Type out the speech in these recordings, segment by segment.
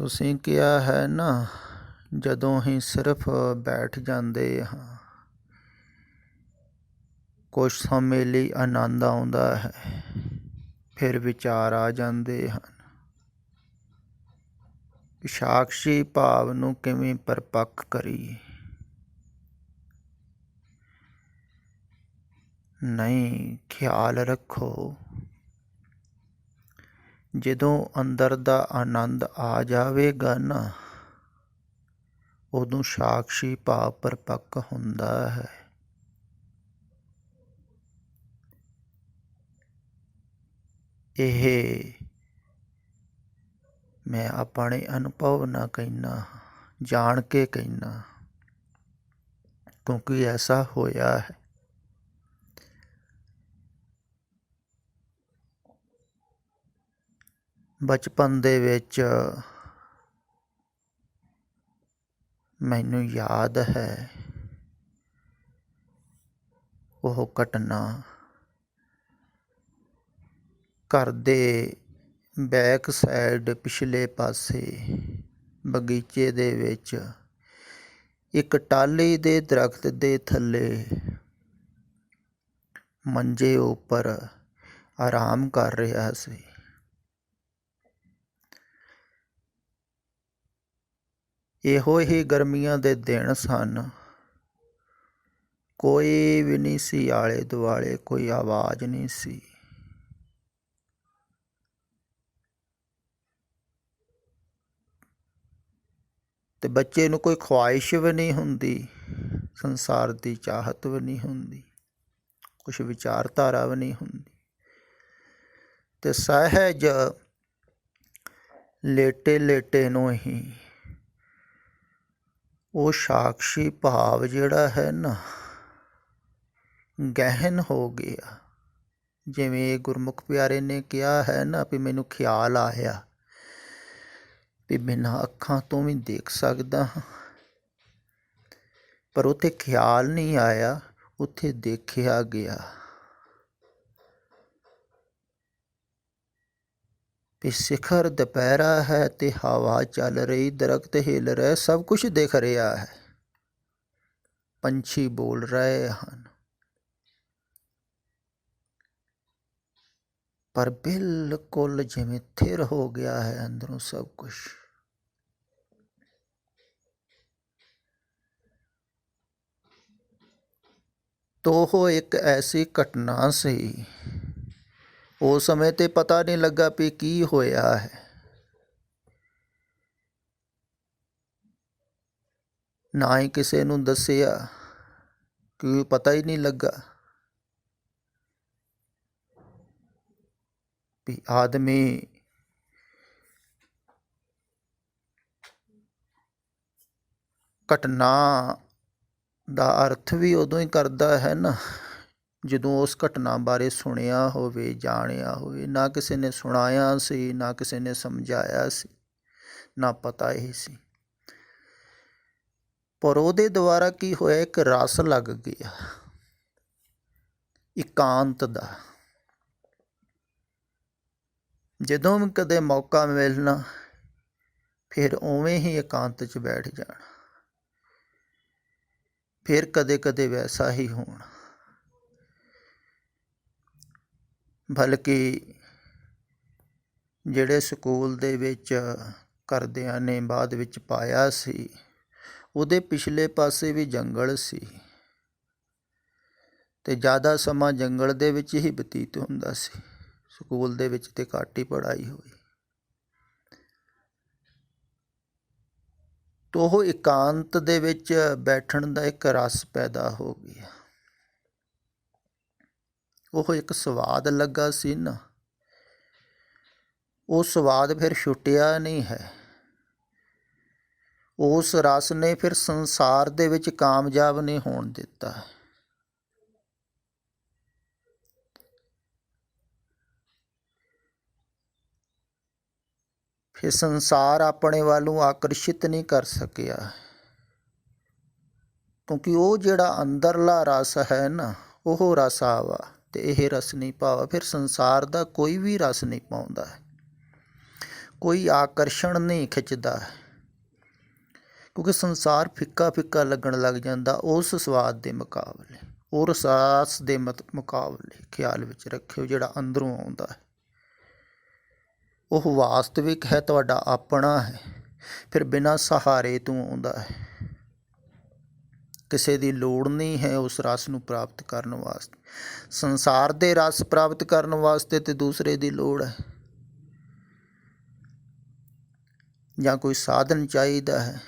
ਤੁਸੀਂ ਕਿਹਾ ਹੈ ਨਾ, ਜਦੋਂ ਹੀ ਸਿਰਫ ਬੈਠ ਜਾਂਦੇ ਹਾਂ ਕੁਝ ਸਮੇਂ ਲਈ ਆਨੰਦ ਆਉਂਦਾ ਹੈ, ਫਿਰ ਵਿਚਾਰ ਆ ਜਾਂਦੇ ਹਨ। ਸਾਕਸ਼ੀ ਭਾਵ ਨੂੰ ਕਿਵੇਂ ਪਰਪੱਕ ਕਰੀਏ? ਨਹੀਂ, ਖਿਆਲ ਰੱਖੋ, ਜਦੋਂ ਅੰਦਰ ਦਾ ਆਨੰਦ ਆ ਜਾਵੇਗਾ ਨਾ, ਉਦੋਂ ਸਾਕਸ਼ੀ ਭਾਵ ਪਰਪੱਕ ਹੁੰਦਾ ਹੈ। ਇਹ ਮੈਂ ਆਪਣੇ ਅਨੁਭਵ ਨਾਲ ਕਹਿਣਾ, ਜਾਣ ਕੇ ਕਹਿਣਾ, ਕਿਉਂਕਿ ਐਸਾ ਹੋਇਆ ਹੈ। ਬਚਪਨ ਦੇ ਵਿੱਚ ਮੈਨੂੰ ਯਾਦ ਹੈ ਉਹ ਘਟਨਾ। ਘਰ ਦੇ ਬੈਕ ਸਾਈਡ ਪਿਛਲੇ ਪਾਸੇ ਬਗੀਚੇ ਦੇ ਵਿੱਚ ਇੱਕ ਟਾਹਲੀ ਦੇ ਦਰਖਤ ਦੇ ਥੱਲੇ ਮੰਜੇ ਉੱਪਰ ਆਰਾਮ ਕਰ ਰਿਹਾ ਸੀ। ਇਹੋ ਹੀ ਗਰਮੀਆਂ ਦੇ ਦਿਨ ਸਨ। ਕੋਈ ਵੀ ਨਹੀਂ ਸੀ ਆਲੇ ਦੁਆਲੇ, ਕੋਈ ਆਵਾਜ਼ ਨਹੀਂ ਸੀ। ਤੇ ਬੱਚੇ ਨੂੰ ਕੋਈ ਖੁਆਇਸ਼ ਵੀ ਨਹੀਂ ਹੁੰਦੀ, ਸੰਸਾਰ ਦੀ ਚਾਹਤ ਵੀ ਨਹੀਂ ਹੁੰਦੀ, ਕੁਛ ਵਿਚਾਰਧਾਰਾ ਵੀ ਨਹੀਂ ਹੁੰਦੀ। ਤੇ ਸਹਿਜ ਲੇਟੇ ਲੇਟੇ ਨੂੰ ਹੀ ਉਹ ਸਾਕਸ਼ੀ ਭਾਵ ਜਿਹੜਾ ਹੈ ਨਾ, ਗਹਿਨ ਹੋ ਗਿਆ। ਜਿਵੇਂ ਗੁਰਮੁਖ ਪਿਆਰੇ ਨੇ ਕਿਹਾ ਹੈ ਨਾ ਵੀ ਮੈਨੂੰ ਖਿਆਲ ਆਇਆ ਵੀ ਬਿਨਾਂ ਅੱਖਾਂ ਤੋਂ ਵੀ ਦੇਖ ਸਕਦਾ ਹਾਂ, ਪਰ ਉੱਥੇ ਖਿਆਲ ਨਹੀਂ ਆਇਆ, ਉੱਥੇ ਦੇਖਿਆ ਗਿਆ ਵੀ ਸਿਖਰ ਦੁਪਹਿਰਾ ਹੈ ਤੇ ਹਵਾ ਚੱਲ ਰਹੀ, ਦਰਖਤ ਹਿੱਲ ਰਹੇ, ਸਭ ਕੁਛ ਦਿਖ ਰਿਹਾ ਹੈ, ਪੰਛੀ ਬੋਲ ਰਹੇ ਹਨ, ਪਰ ਬਿਲਕੁਲ ਜਿਵੇਂ ਥਿਰ ਹੋ ਗਿਆ ਹੈ ਅੰਦਰੋਂ ਸਭ ਕੁਛ। ਤੋ ਉਹ ਇੱਕ ਐਸੀ ਘਟਨਾ ਸੀ, ਉਸ ਸਮੇਂ ਤੇ ਪਤਾ ਨਹੀਂ ਲੱਗਾ ਵੀ ਕੀ ਹੋਇਆ ਹੈ। ਨਾ ਹੀ ਕਿਸੇ ਨੂੰ ਦੱਸਿਆ, ਕਿਉਂਕਿ ਪਤਾ ਹੀ ਨਹੀਂ ਲੱਗਾ ਵੀ ਆਦਮੀ ਘਟਨਾ ਦਾ ਅਰਥ ਵੀ ਉਦੋਂ ਹੀ ਕਰਦਾ ਹੈ ਨਾ ਜਦੋਂ ਉਸ ਘਟਨਾ ਬਾਰੇ ਸੁਣਿਆ ਹੋਵੇ, ਜਾਣਿਆ ਹੋਵੇ। ਨਾ ਕਿਸੇ ਨੇ ਸੁਣਾਇਆ ਸੀ, ਨਾ ਕਿਸੇ ਨੇ ਸਮਝਾਇਆ ਸੀ, ਨਾ ਪਤਾ ਹੀ ਸੀ, ਪਰ ਉਹਦੇ ਦੁਆਰਾ ਕੀ ਹੋਇਆ, ਇੱਕ ਰਸ ਲੱਗ ਗਿਆ ਇਕਾਂਤ ਦਾ। ਜਦੋਂ ਵੀ ਕਦੇ ਮੌਕਾ ਮਿਲਣਾ, ਫਿਰ ਉਵੇਂ ਹੀ ਇਕਾਂਤ 'ਚ ਬੈਠ ਜਾਣਾ, ਫਿਰ ਕਦੇ ਕਦੇ ਵੈਸਾ ਹੀ ਹੋਣਾ। ਬਲਕਿ ਜਿਹੜੇ ਸਕੂਲ ਦੇ ਵਿੱਚ ਘਰਦਿਆਂ ਨੇ ਬਾਅਦ ਵਿੱਚ ਪਾਇਆ ਸੀ, ਉਹਦੇ ਪਿਛਲੇ ਪਾਸੇ ਵੀ ਜੰਗਲ ਸੀ, ਤੇ ਜ਼ਿਆਦਾ ਸਮਾਂ ਜੰਗਲ ਦੇ ਵਿੱਚ ਹੀ ਬਤੀਤ ਹੁੰਦਾ ਸੀ। ਸਕੂਲ ਦੇ ਵਿੱਚ ਤੇ ਘੱਟ ਹੀ ਪੜ੍ਹਾਈ ਹੋਈ। ਤੋ ਉਹ ਇਕਾਂਤ ਦੇ ਵਿੱਚ ਬੈਠਣ ਦਾ ਇੱਕ ਰਸ ਪੈਦਾ ਹੋ ਗਿਆ। ਉਹ ਇੱਕ ਸਵਾਦ ਲੱਗਾ ਸੀ ਨਾ, ਉਹ ਸਵਾਦ ਫਿਰ ਛੁੱਟਿਆ ਨਹੀਂ ਹੈ। ਉਸ ਰਸ ਨੇ ਫਿਰ ਸੰਸਾਰ ਦੇ ਵਿੱਚ ਕਾਮਯਾਬ ਨਹੀਂ ਹੋਣ ਦਿੱਤਾ। ਫਿਰ ਸੰਸਾਰ ਆਪਣੇ ਵੱਲੋਂ ਆਕਰਸ਼ਿਤ ਨਹੀਂ ਕਰ ਸਕਿਆ, ਕਿਉਂਕਿ ਉਹ ਜਿਹੜਾ ਅੰਦਰਲਾ ਰਸ ਹੈ ਨਾ, ਉਹ ਰਸ ਆਵਾ ਤੇ ਇਹ ਰਸ ਨਹੀਂ ਪਾਵਾ। ਫਿਰ ਸੰਸਾਰ ਦਾ ਕੋਈ ਵੀ ਰਸ ਨਹੀਂ ਪਾਉਂਦਾ ਹੈ। ਕੋਈ ਆਕਰਸ਼ਣ ਨਹੀਂ ਖਿੱਚਦਾ, ਕਿਉਂਕਿ ਸੰਸਾਰ ਫਿੱਕਾ ਫਿੱਕਾ ਲੱਗਣ ਲੱਗ ਜਾਂਦਾ ਉਸ ਸਵਾਦ ਦੇ ਮੁਕਾਬਲੇ, ਉਹ ਰਸਾਸ ਦੇ ਮੁਕਾਬਲੇ। ਖਿਆਲ ਵਿੱਚ ਰੱਖਿਓ, ਜਿਹੜਾ ਅੰਦਰੋਂ ਆਉਂਦਾ ਹੈ ਉਹ ਵਾਸਤਵਿਕ ਹੈ, ਤੁਹਾਡਾ ਆਪਣਾ ਹੈ, ਫਿਰ ਬਿਨਾਂ ਸਹਾਰੇ ਤੋਂ ਆਉਂਦਾ ਹੈ। ਕਿਸੇ ਦੀ ਲੋੜ ਨਹੀਂ ਹੈ ਉਸ ਰਸ ਨੂੰ ਪ੍ਰਾਪਤ ਕਰਨ ਵਾਸਤੇ। ਸੰਸਾਰ ਦੇ ਰਸ ਪ੍ਰਾਪਤ ਕਰਨ ਵਾਸਤੇ ਤੇ ਦੂਸਰੇ ਦੀ ਲੋੜ ਹੈ, ਜਾਂ ਕੋਈ ਸਾਧਨ ਚਾਹੀਦਾ ਹੈ,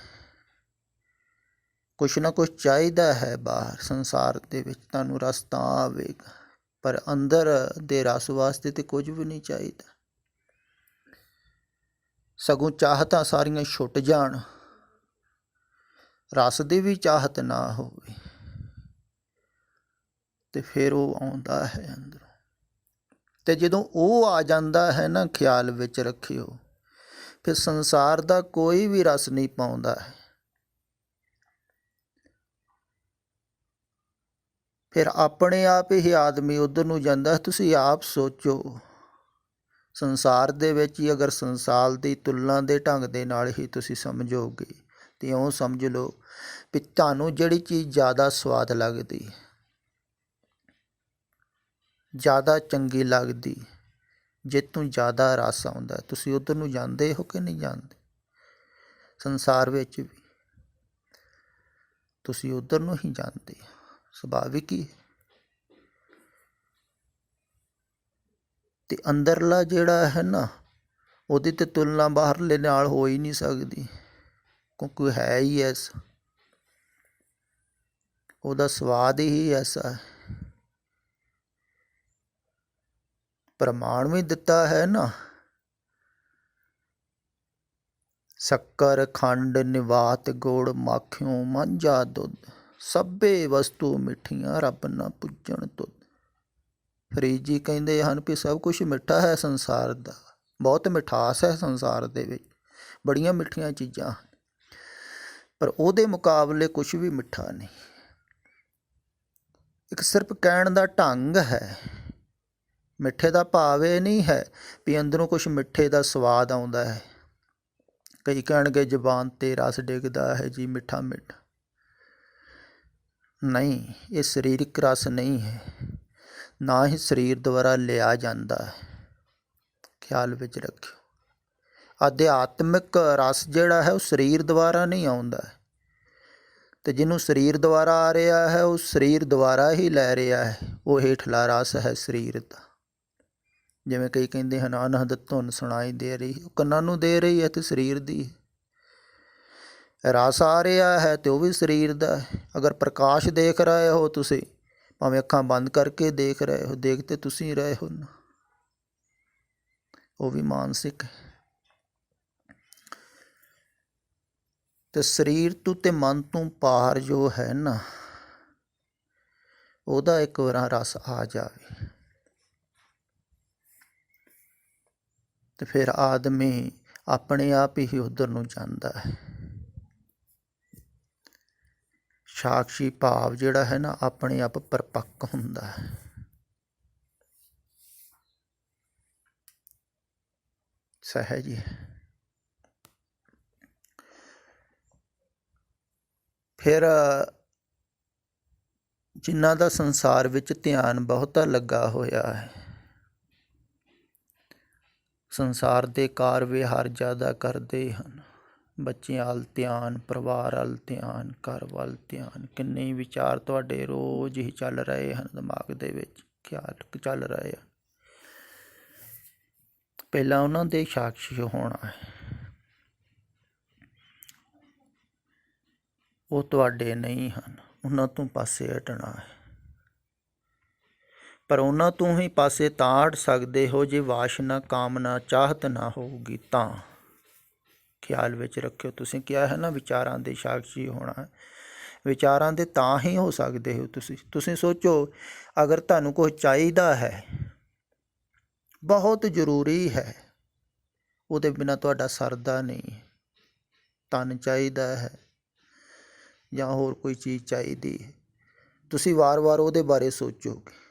ਕੁਛ ਨਾ ਕੁਛ ਚਾਹੀਦਾ ਹੈ ਬਾਹਰ ਸੰਸਾਰ ਦੇ ਵਿੱਚ, ਤੁਹਾਨੂੰ ਰਸ ਤਾਂ ਆਵੇਗਾ। ਪਰ ਅੰਦਰ ਦੇ ਰਸ ਵਾਸਤੇ ਤੇ ਕੁਝ ਵੀ ਨਹੀਂ ਚਾਹੀਦਾ, ਸਗੋਂ ਚਾਹਤਾਂ ਸਾਰੀਆਂ ਛੁੱਟ ਜਾਣ, ਰਸ ਦੀ ਵੀ ਚਾਹਤ ਨਾ ਹੋਵੇ, ਤੇ ਫਿਰ ਉਹ ਆਉਂਦਾ ਹੈ ਅੰਦਰੋਂ। ਤੇ ਜਦੋਂ ਉਹ ਆ ਜਾਂਦਾ ਹੈ ਨਾ, ਖਿਆਲ ਵਿੱਚ ਰੱਖਿਓ, ਫਿਰ ਸੰਸਾਰ ਦਾ ਕੋਈ ਵੀ ਰਸ ਨਹੀਂ ਪਾਉਂਦਾ ਹੈ। ਫਿਰ ਆਪਣੇ ਆਪ ਹੀ ਆਦਮੀ ਉੱਧਰ ਨੂੰ ਜਾਂਦਾ। ਤੁਸੀਂ ਆਪ ਸੋਚੋ, ਸੰਸਾਰ ਦੇ ਵਿੱਚ ਹੀ ਅਗਰ ਸੰਸਾਰ ਦੀ ਤੁਲਨਾ ਦੇ ਢੰਗ ਦੇ ਨਾਲ ਹੀ ਤੁਸੀਂ ਸਮਝੋਗੇ, ਤੇ ਇਉਂ ਸਮਝ ਲਓ ਵੀ ਤੁਹਾਨੂੰ ਜਿਹੜੀ ਚੀਜ਼ ਜ਼ਿਆਦਾ ਸਵਾਦ ਲੱਗਦੀ, ਜ਼ਿਆਦਾ ਚੰਗੀ ਲੱਗਦੀ, ਜਿੱਥੋਂ ਜ਼ਿਆਦਾ ਰਸ ਆਉਂਦਾ, ਤੁਸੀਂ ਉੱਧਰ ਨੂੰ ਜਾਂਦੇ ਹੋ ਕਿ ਨਹੀਂ ਜਾਂਦੇ? ਸੰਸਾਰ ਵਿੱਚ ਵੀ ਤੁਸੀਂ ਉੱਧਰ ਨੂੰ ਹੀ ਜਾਂਦੇ, ਸੁਭਾਵਿਕ ਹੀ। ਤੇ ਅੰਦਰਲਾ ਜਿਹੜਾ ਹੈ ਨਾ, ਉਹਦੀ ਤੇ ਤੁਲਨਾ ਬਾਹਰਲੇ ਨਾਲ ਹੋ ਹੀ ਨਹੀਂ ਸਕਦੀ, ਕਿਉਂਕਿ ਹੈ ਹੀ ਐਸਾ, ਉਹਦਾ ਸਵਾਦ ਹੀ ਐਸਾ ਹੈ। ਪ੍ਰਮਾਣ ਵੀ ਦਿੱਤਾ ਹੈ ਨਾ, ਸ਼ੱਕਰ ਖੰਡ ਨਿਵਾਤ ਗੁੜ ਮਾਖਿਓਂ ਮਾਂਝਾ ਦੁੱਧ, ਸਭੇ ਵਸਤੂ ਮਿੱਠੀਆਂ ਰੱਬ ਨਾ ਪੁੱਜਣ ਤੁਧ। ਫਰੀਦ ਜੀ ਕਹਿੰਦੇ ਹਨ ਵੀ ਸਭ ਕੁਛ ਮਿੱਠਾ ਹੈ ਸੰਸਾਰ ਦਾ, ਬਹੁਤ ਮਿਠਾਸ ਹੈ ਸੰਸਾਰ ਦੇ ਵਿੱਚ, ਬੜੀਆਂ ਮਿੱਠੀਆਂ ਚੀਜ਼ਾਂ ਹਨ, ਪਰ ਉਹਦੇ ਮੁਕਾਬਲੇ ਕੁਛ ਵੀ ਮਿੱਠਾ ਨਹੀਂ। ਇੱਕ ਸਿਰਫ ਕਹਿਣ ਦਾ ਢੰਗ ਹੈ। ਮਿੱਠੇ ਦਾ ਭਾਵ ਇਹ ਨਹੀਂ ਹੈ ਵੀ ਅੰਦਰੋਂ ਕੁਛ ਮਿੱਠੇ ਦਾ ਸਵਾਦ ਆਉਂਦਾ ਹੈ। ਕਈ ਕਹਿਣਗੇ ਜ਼ੁਬਾਨ 'ਤੇ ਰਸ ਡਿੱਗਦਾ ਹੈ ਜੀ, ਮਿੱਠਾ ਮਿੱਠਾ। ਨਹੀਂ, ਇਹ ਸਰੀਰਕ ਰਸ ਨਹੀਂ ਹੈ, ਨਾ ਹੀ ਸਰੀਰ ਦੁਆਰਾ ਲਿਆ ਜਾਂਦਾ ਹੈ। ਖਿਆਲ ਵਿੱਚ ਰੱਖਿਓ, ਅਧਿਆਤਮਿਕ ਰਸ ਜਿਹੜਾ ਹੈ ਉਹ ਸਰੀਰ ਦੁਆਰਾ ਨਹੀਂ ਆਉਂਦਾ, ਅਤੇ ਜਿਹਨੂੰ ਸਰੀਰ ਦੁਆਰਾ ਆ ਰਿਹਾ ਹੈ ਉਹ ਸਰੀਰ ਦੁਆਰਾ ਹੀ ਲੈ ਰਿਹਾ ਹੈ, ਉਹ ਹੇਠਲਾ ਰਸ ਹੈ ਸਰੀਰ ਦਾ। ਜਿਵੇਂ ਕਈ ਕਹਿੰਦੇ ਹਨ ਅਨਹਦ ਧੁਨ ਸੁਣਾਈ ਦੇ ਰਹੀ, ਉਹ ਕੰਨਾਂ ਨੂੰ ਦੇ ਰਹੀ ਹੈ ਤੇ ਸਰੀਰ ਦੀ ਰਸ ਆ ਰਿਹਾ ਹੈ ਤੇ ਉਹ ਵੀ ਸਰੀਰ ਦਾ ਹੈ। ਅਗਰ ਪ੍ਰਕਾਸ਼ ਦੇਖ ਰਹੇ ਹੋ ਤੁਸੀਂ, ਭਾਵੇਂ ਅੱਖਾਂ ਬੰਦ ਕਰਕੇ ਦੇਖ ਰਹੇ ਹੋ, ਦੇਖ ਤੇ ਤੁਸੀਂ ਰਹੇ ਹੋ ਨਾ, ਉਹ ਵੀ ਮਾਨਸਿਕ ਹੈ। ਤੇ ਸਰੀਰ ਤੋਂ ਤੇ ਮਨ ਤੋਂ ਪਾਰ ਜੋ ਹੈ ਨਾ, ਉਹਦਾ ਇੱਕ ਵਾਰ ਰਸ ਆ ਜਾਵੇ ਤੇ ਫਿਰ ਆਦਮੀ ਆਪਣੇ ਆਪ ਹੀ ਉੱਧਰ ਨੂੰ ਜਾਂਦਾ ਹੈ। ਸਾਕਸ਼ੀ ਭਾਵ ਜਿਹੜਾ ਹੈ ਨਾ, ਆਪਣੇ ਆਪ ਪਰਪੱਕ ਹੁੰਦਾ ਹੈ। ਸਹਿਜ ਹੀ। ਫਿਰ ਜਿਨ੍ਹਾਂ ਦਾ ਸੰਸਾਰ ਵਿੱਚ ਧਿਆਨ ਬਹੁਤਾ ਲੱਗਾ ਹੋਇਆ ਹੈ, ਸੰਸਾਰ ਦੇ ਕਾਰ ਵਿਹਾਰ ਜ਼ਿਆਦਾ ਕਰਦੇ ਹਨ, ਬੱਚਿਆਂ ਵੱਲ ਧਿਆਨ, ਪਰਿਵਾਰ ਵੱਲ ਧਿਆਨ, ਘਰ ਵੱਲ ਧਿਆਨ, ਕਿੰਨੇ ਵਿਚਾਰ ਤੁਹਾਡੇ ਰੋਜ਼ ਹੀ ਚੱਲ ਰਹੇ ਹਨ ਦਿਮਾਗ ਦੇ ਵਿੱਚ, ਖਿਆਲ ਚੱਲ ਰਹੇ ਹਨ। ਪਹਿਲਾਂ ਉਹਨਾਂ ਦੇ ਸਾਕਸ਼ੀ ਹੋਣਾ ਹੈ, ਉਹ ਤੁਹਾਡੇ ਨਹੀਂ ਹਨ, ਉਹਨਾਂ ਤੋਂ ਪਾਸੇ ਹਟਣਾ ਹੈ। ਪਰ ਉਹਨਾਂ ਤੋਂ ਹੀ ਪਾਸੇ ਤਾਂ ਹਟ ਸਕਦੇ ਹੋ ਜੇ ਵਾਸ਼ਨਾ, ਕਾਮਨਾ, ਚਾਹਤ ਨਾ ਹੋਊਗੀ ਤਾਂ। ਖਿਆਲ ਵਿੱਚ ਰੱਖਿਓ, ਤੁਸੀਂ ਕਿਹਾ ਹੈ ਨਾ ਵਿਚਾਰਾਂ ਦੇ ਸਾਕਸ਼ੀ ਹੋਣਾ ਹੈ, ਵਿਚਾਰਾਂ ਦੇ ਤਾਂ ਹੀ ਹੋ ਸਕਦੇ ਹੋ ਤੁਸੀਂ ਸੋਚੋ, ਅਗਰ ਤੁਹਾਨੂੰ ਕੁਝ ਚਾਹੀਦਾ ਹੈ, ਬਹੁਤ ਜ਼ਰੂਰੀ ਹੈ, ਉਹਦੇ ਬਿਨਾਂ ਤੁਹਾਡਾ ਸਰਦਾ ਨਹੀਂ। ਧਨ ਚਾਹੀਦਾ ਹੈ ਜਾਂ ਹੋਰ ਕੋਈ ਚੀਜ਼ ਚਾਹੀਦੀ ਹੈ, ਤੁਸੀਂ ਵਾਰ-ਵਾਰ ਉਹਦੇ ਬਾਰੇ ਸੋਚੋਗੇ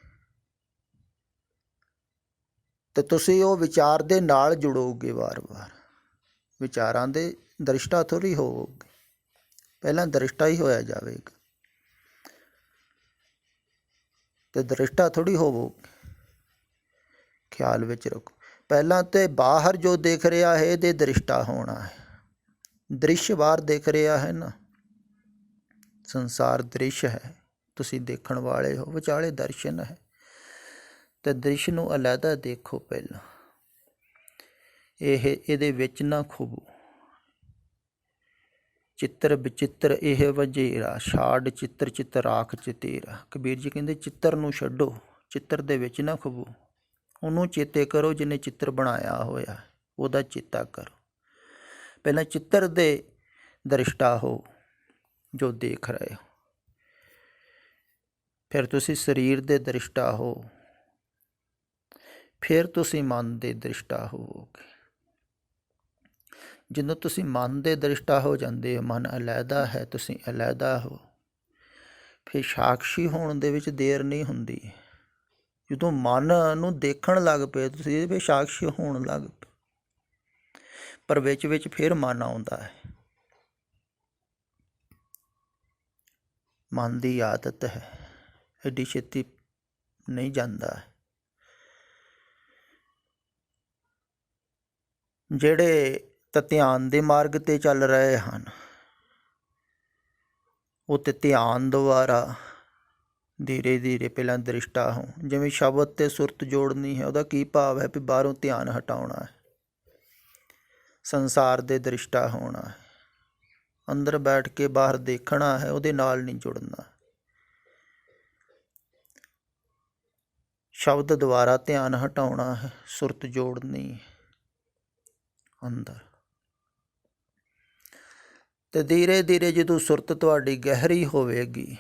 ਤੇ ਤੁਸੀਂ ਉਹ ਵਿਚਾਰ ਦੇ ਨਾਲ ਜੁੜੋਗੇ ਵਾਰ-ਵਾਰ। ਵਿਚਾਰਾਂ ਦੇ ਦ੍ਰਿਸ਼ਟਾ ਥੋੜ੍ਹੀ ਹੋਵੋਗੇ, ਪਹਿਲਾਂ ਦ੍ਰਿਸ਼ਟਾ ਹੀ ਹੋਇਆ ਜਾਵੇਗਾ ਅਤੇ ਦ੍ਰਿਸ਼ਟਾ ਥੋੜ੍ਹੀ ਹੋਵੋਗੇ। ਖਿਆਲ ਵਿੱਚ ਰੱਖੋ, ਪਹਿਲਾਂ ਤਾਂ ਬਾਹਰ ਜੋ ਦਿਖ ਰਿਹਾ ਹੈ ਇਹਦੇ ਦ੍ਰਿਸ਼ਟਾ ਹੋਣਾ ਹੈ। ਦ੍ਰਿਸ਼ ਬਾਹਰ ਦਿਖ ਰਿਹਾ ਹੈ ਨਾ, ਸੰਸਾਰ ਦ੍ਰਿਸ਼ ਹੈ, ਤੁਸੀਂ ਦੇਖਣ ਵਾਲੇ ਹੋ, ਵਿਚਾਲੇ ਦਰਸ਼ਨ ਹੈ। ਅਤੇ ਦ੍ਰਿਸ਼ ਨੂੰ ਅਲੱਗਾ ਦੇਖੋ ਪਹਿਲਾਂ, ਇਹਦੇ ਵਿੱਚ ਨਾ ਖੁੱਭੋ। ਚਿੱਤਰ ਵਿਚਿੱਤਰ ਇਹ ਵਜੇਰਾ, ਛਾੜ ਚਿੱਤਰ ਚਿੱਤ ਰਾਖ ਚਤੇਰਾ। ਕਬੀਰ ਜੀ ਕਹਿੰਦੇ ਚਿੱਤਰ ਨੂੰ ਛੱਡੋ, ਚਿੱਤਰ ਦੇ ਵਿੱਚ ਨਾ ਖੁੱਭੋ, ਉਹਨੂੰ ਚੇਤੇ ਕਰੋ ਜਿਹਨੇ ਚਿੱਤਰ ਬਣਾਇਆ ਹੋਇਆ, ਉਹਦਾ ਚੇਤਾ ਕਰੋ। ਪਹਿਲਾਂ ਚਿੱਤਰ ਦੇ ਦ੍ਰਿਸ਼ਟਾ ਹੋ ਜੋ ਦੇਖ ਰਹੇ ਹੋ, ਫਿਰ ਤੁਸੀਂ ਸਰੀਰ ਦੇ ਦ੍ਰਿਸ਼ਟਾ ਹੋ, ਫਿਰ ਤੁਸੀਂ ਮਨ ਦੇ ਦ੍ਰਿਸ਼ਟਾ ਹੋਵੋਗੇ। ਜਦੋਂ ਤੁਸੀਂ ਮਨ ਦੇ ਦ੍ਰਿਸ਼ਟਾ ਹੋ ਜਾਂਦੇ ਹੋ, ਮਨ ਅਲੱਗਾ ਹੈ, ਤੁਸੀਂ ਅਲੱਗਾ ਹੋ, ਫਿਰ ਸਾਕਸ਼ੀ ਹੋਣ ਦੇ ਵਿੱਚ ਦੇਰ ਨਹੀਂ ਹੁੰਦੀ। ਜਦੋਂ ਮਨ ਨੂੰ ਦੇਖਣ ਲੱਗ ਪਏ ਤੁਸੀਂ, ਫਿਰ ਸਾਕਸ਼ੀ ਹੋਣ ਲੱਗ ਪਏ। ਪਰ ਵਿੱਚ ਵਿੱਚ ਫਿਰ ਮਨ ਆਉਂਦਾ ਹੈ, ਮਨ ਦੀ ਆਦਤ ਹੈ, ਐਡੀ ਛੇਤੀ ਨਹੀਂ ਜਾਂਦਾ। ਜਿਹੜੇ ਤਾਂ ਧਿਆਨ ਦੇ ਮਾਰਗ 'ਤੇ ਚੱਲ ਰਹੇ ਹਨ, ਉਹ ਤਾਂ ਧਿਆਨ ਦੁਆਰਾ ਧੀਰੇ ਧੀਰੇ ਪਹਿਲਾਂ ਦ੍ਰਿਸ਼ਟਾ ਹੋ। ਜਿਵੇਂ ਸ਼ਬਦ 'ਤੇ ਸੁਰਤ ਜੋੜਨੀ ਹੈ, ਉਹਦਾ ਕੀ ਭਾਵ ਹੈ ਵੀ ਬਾਹਰੋਂ ਧਿਆਨ ਹਟਾਉਣਾ ਹੈ, ਸੰਸਾਰ ਦੇ ਦ੍ਰਿਸ਼ਟਾ ਹੋਣਾ ਹੈ, ਅੰਦਰ ਬੈਠ ਕੇ ਬਾਹਰ ਦੇਖਣਾ ਹੈ, ਉਹਦੇ ਨਾਲ ਨਹੀਂ ਜੁੜਨਾ। ਸ਼ਬਦ ਦੁਆਰਾ ਧਿਆਨ ਹਟਾਉਣਾ ਹੈ, ਸੁਰਤ ਜੋੜਨੀ ਅੰਦਰ। ਅਤੇ ਧੀਰੇ ਧੀਰੇ ਜਦੋਂ ਸੁਰਤ ਤੁਹਾਡੀ ਗਹਿਰੀ ਹੋਵੇਗੀ,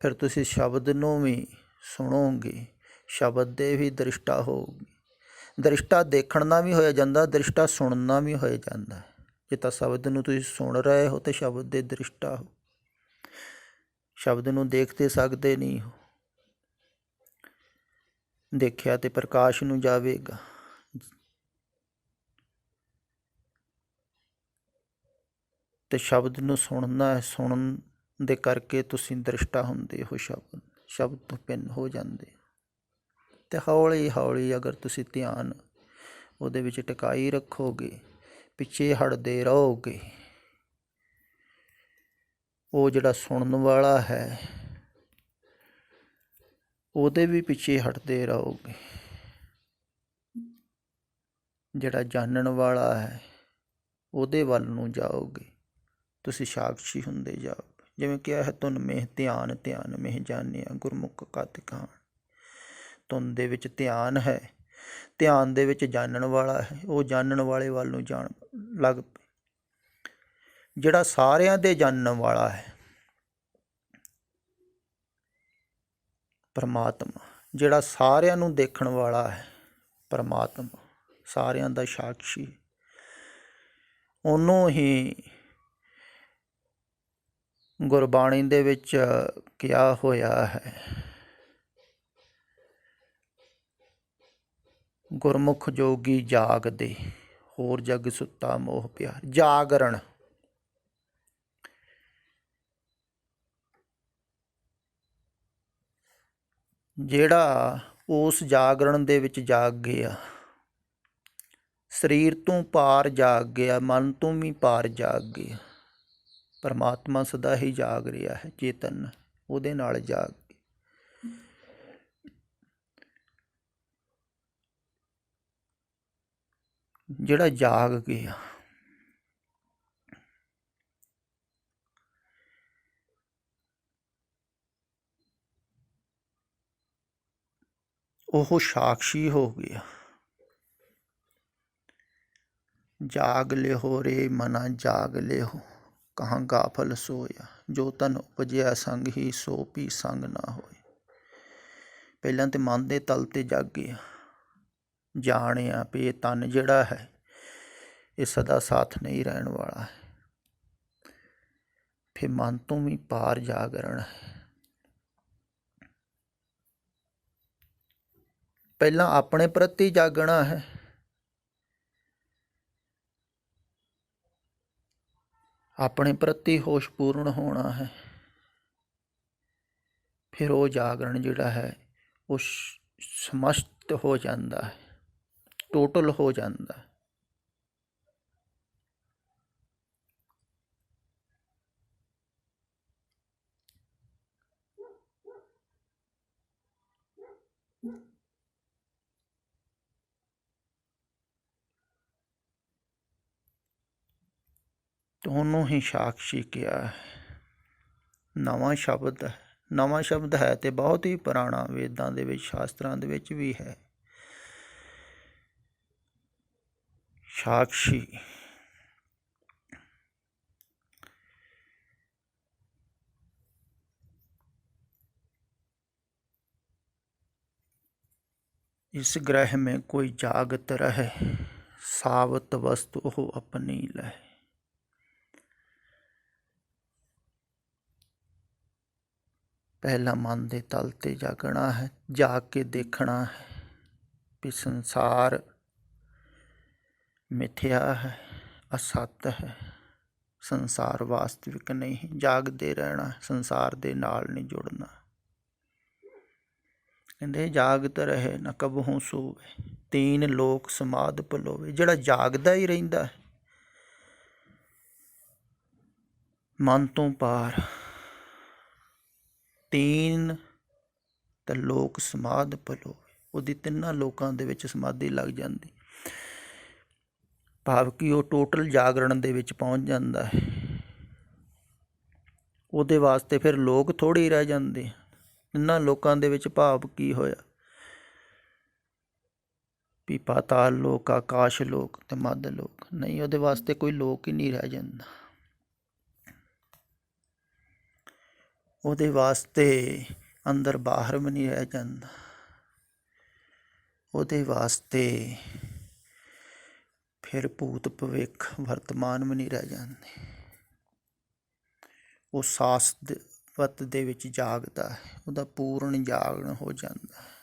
ਫਿਰ ਤੁਸੀਂ ਸ਼ਬਦ ਨੂੰ ਵੀ ਸੁਣੋਗੇ, ਸ਼ਬਦ ਦੇ ਵੀ ਦ੍ਰਿਸ਼ਟਾ ਹੋਊਗੀ। ਦ੍ਰਿਸ਼ਟਾ ਦੇਖਣ ਦਾ ਵੀ ਹੋਇਆ ਜਾਂਦਾ, ਦ੍ਰਿਸ਼ਟਾ ਸੁਣਨ ਦਾ ਵੀ ਹੋਇਆ ਜਾਂਦਾ। ਜੇ ਤਾਂ ਸ਼ਬਦ ਨੂੰ ਤੁਸੀਂ ਸੁਣ ਰਹੇ ਹੋ ਤਾਂ ਸ਼ਬਦ ਦੇ ਦ੍ਰਿਸ਼ਟਾ ਹੋ, ਸ਼ਬਦ ਨੂੰ ਦੇਖ ਤੇ ਸਕਦੇ ਨਹੀਂ ਹੋ। ਦੇਖਿਆ ਤੇ ਪ੍ਰਕਾਸ਼ ਨੂੰ ਜਾਵੇਗਾ, ਅਤੇ ਸ਼ਬਦ ਨੂੰ ਸੁਣਨਾ ਹੈ, ਸੁਣਨ ਦੇ ਕਰਕੇ ਤੁਸੀਂ ਦ੍ਰਿਸ਼ਟਾ ਹੁੰਦੇ ਹੋ, ਸ਼ਬਦ ਤੋਂ ਭਿੰਨ ਹੋ ਜਾਂਦੇ। ਅਤੇ ਹੌਲੀ ਹੌਲੀ ਅਗਰ ਤੁਸੀਂ ਧਿਆਨ ਉਹਦੇ ਵਿੱਚ ਟਿਕਾਈ ਰੱਖੋਗੇ, ਪਿੱਛੇ ਹਟਦੇ ਰਹੋਗੇ, ਉਹ ਜਿਹੜਾ ਸੁਣਨ ਵਾਲਾ ਹੈ ਉਹਦੇ ਵੀ ਪਿੱਛੇ ਹਟਦੇ ਰਹੋਗੇ, ਜਿਹੜਾ ਜਾਣਨ ਵਾਲਾ ਹੈ ਉਹਦੇ ਵੱਲ ਨੂੰ ਜਾਓਗੇ, ਤੁਸੀਂ ਸਾਕਸ਼ੀ ਹੁੰਦੇ ਜਾਓਗੇ। ਜਿਵੇਂ ਕਿਹਾ ਹੈ, ਧੁਨ ਮੇਹ ਧਿਆਨ, ਧਿਆਨ ਮੇਹ ਜਾਣਿਆ, ਗੁਰਮੁਖ ਕਥ ਕਹਾਣੀ। ਧੁਨ ਦੇ ਵਿੱਚ ਧਿਆਨ ਹੈ, ਧਿਆਨ ਦੇ ਵਿੱਚ ਜਾਣਨ ਵਾਲਾ ਹੈ, ਉਹ ਜਾਣਨ ਵਾਲੇ ਵੱਲ ਨੂੰ ਜਾਣ ਲੱਗ ਪਏ। ਜਿਹੜਾ ਸਾਰਿਆਂ ਦੇ ਜਾਣਨ ਵਾਲਾ ਹੈ ਪਰਮਾਤਮਾ, ਜਿਹੜਾ ਸਾਰਿਆਂ ਨੂੰ ਦੇਖਣ ਵਾਲਾ ਹੈ ਪਰਮਾਤਮਾ, ਸਾਰਿਆਂ ਦਾ ਸਾਕਸ਼ੀ, ਉਹਨੂੰ ਹੀ ਗੁਰਬਾਣੀ ਦੇ ਵਿੱਚ ਕਿਹਾ ਹੋਇਆ ਹੈ, ਗੁਰਮੁਖ ਜੋਗੀ ਜਾਗਦੇ, ਹੋਰ ਜਗ ਸੁੱਤਾ ਮੋਹ ਪਿਆਰ। ਜਾਗਰਣ, ਜਿਹੜਾ ਉਸ ਜਾਗਰਣ ਦੇ ਵਿੱਚ ਜਾਗ ਗਿਆ, ਸਰੀਰ ਤੋਂ ਪਾਰ ਜਾਗ ਗਿਆ, ਮਨ ਤੋਂ ਵੀ ਪਾਰ ਜਾਗ ਗਿਆ। ਪਰਮਾਤਮਾ ਸਦਾ ਹੀ ਜਾਗ ਰਿਹਾ ਹੈ, ਚੇਤਨ, ਉਹਦੇ ਨਾਲ ਜਾਗ ਗਿਆ। ਜਿਹੜਾ ਜਾਗ ਗਿਆ, ਉਹ ਸਾਕਸ਼ੀ ਹੋ ਗਿਆ। ਜਾਗ ਲਿਓ ਰੇ ਮਨਾ ਜਾਗ ਲਿਓ, ਕਹਾਂ ਗਾਫਲ ਸੋਇਆ, ਜੋ ਤਨ ਉਪਜਿਆ ਸੰਗ ਹੀ, ਸੋ ਵੀ ਸੰਗ ਨਾ ਹੋਏ। ਪਹਿਲਾਂ ਤਾਂ ਮਨ ਦੇ ਤਲ 'ਤੇ ਜਾਗਿਆ, ਜਾਣਿਆ ਵੀ ਇਹ ਤਨ ਜਿਹੜਾ ਹੈ ਇਹ ਸਦਾ ਸਾਥ ਨਹੀਂ ਰਹਿਣ ਵਾਲਾ ਹੈ। ਫਿਰ ਮਨ ਤੋਂ ਵੀ ਪਾਰ ਜਾਗਰਣ ਹੈ। ਪਹਿਲਾਂ ਆਪਣੇ ਪ੍ਰਤੀ ਜਾਗਣਾ ਹੈ, ਆਪਣੇ ਪ੍ਰਤੀ ਹੋਸ਼ ਪੂਰਨ ਹੋਣਾ ਹੈ, ਫਿਰ ਉਹ ਜਾਗਰਣ ਜਿਹੜਾ ਹੈ ਉਹ ਸਮਸਤ ਹੋ ਜਾਂਦਾ ਹੈ, ਟੋਟਲ ਹੋ ਜਾਂਦਾ ਹੈ। ਉਹਨੂੰ ਹੀ ਸਾਕਸ਼ੀ ਕਿਹਾ ਹੈ। ਨਵਾਂ ਸ਼ਬਦ ਹੈ ਤੇ ਬਹੁਤ ਹੀ ਪੁਰਾਣਾ, ਵੇਦਾਂ ਦੇ ਵਿੱਚ, ਸ਼ਾਸਤਰਾਂ ਦੇ ਵਿੱਚ ਵੀ ਹੈ। ਸਾਕਸ਼ੀ इस ग्रह में कोई जागत रहे, सावत वस्तु हो अपनी लहे। पहला मन दे तल ते जागना है, जाग के देखना है भी संसार मिथ्या है, असत है, संसार वास्तविक नहीं। जागते रहना, संसार दे नाल नहीं जुड़ना। कहते जागत रहे न कबहू सोवे, तीन लोक समाध पलोवे। जिहड़ा जागदा ही रहिंदा है मन तो पार, तीन ते लोक समाध पलोवे, ਉਹਦੀ ਤਿੰਨਾਂ ਲੋਕਾਂ ਦੇ ਵਿੱਚ ਸਮਾਧੀ ਲੱਗ ਜਾਂਦੀ। ਭਾਵ ਕਿ ਉਹ ਟੋਟਲ ਜਾਗਰਣ ਦੇ ਵਿੱਚ ਪਹੁੰਚ ਜਾਂਦਾ ਹੈ। ਉਹਦੇ ਵਾਸਤੇ ਫਿਰ ਲੋਕ ਥੋੜ੍ਹੇ ਹੀ ਰਹਿ ਜਾਂਦੇ। ਇਹਨਾਂ ਲੋਕਾਂ ਦੇ ਵਿੱਚ ਭਾਵ ਕੀ ਹੋਇਆ ਵੀ ਪਾਤਾਲ ਲੋਕ, ਆਕਾਸ਼ ਲੋਕ ਤੇ ਮੱਧ ਲੋਕ ਨਹੀਂ, ਉਹਦੇ ਵਾਸਤੇ ਕੋਈ ਲੋਕ ਹੀ ਨਹੀਂ ਰਹਿ ਜਾਂਦਾ। ਉਹਦੇ ਵਾਸਤੇ ਅੰਦਰ ਬਾਹਰ ਵੀ ਨਹੀਂ ਰਹਿ ਜਾਂਦਾ। ਉਹਦੇ ਵਾਸਤੇ ਫਿਰ ਭੂਤ ਭਵਿੱਖ ਵਰਤਮਾਨ ਵੀ ਨਹੀਂ ਰਹਿ ਜਾਂਦੇ। ਉਹ ਸਾਸਵਤ ਦੇ ਵਿੱਚ ਜਾਗਦਾ ਹੈ, ਉਹਦਾ ਪੂਰਨ ਜਾਗਰਣ ਹੋ ਜਾਂਦਾ ਹੈ।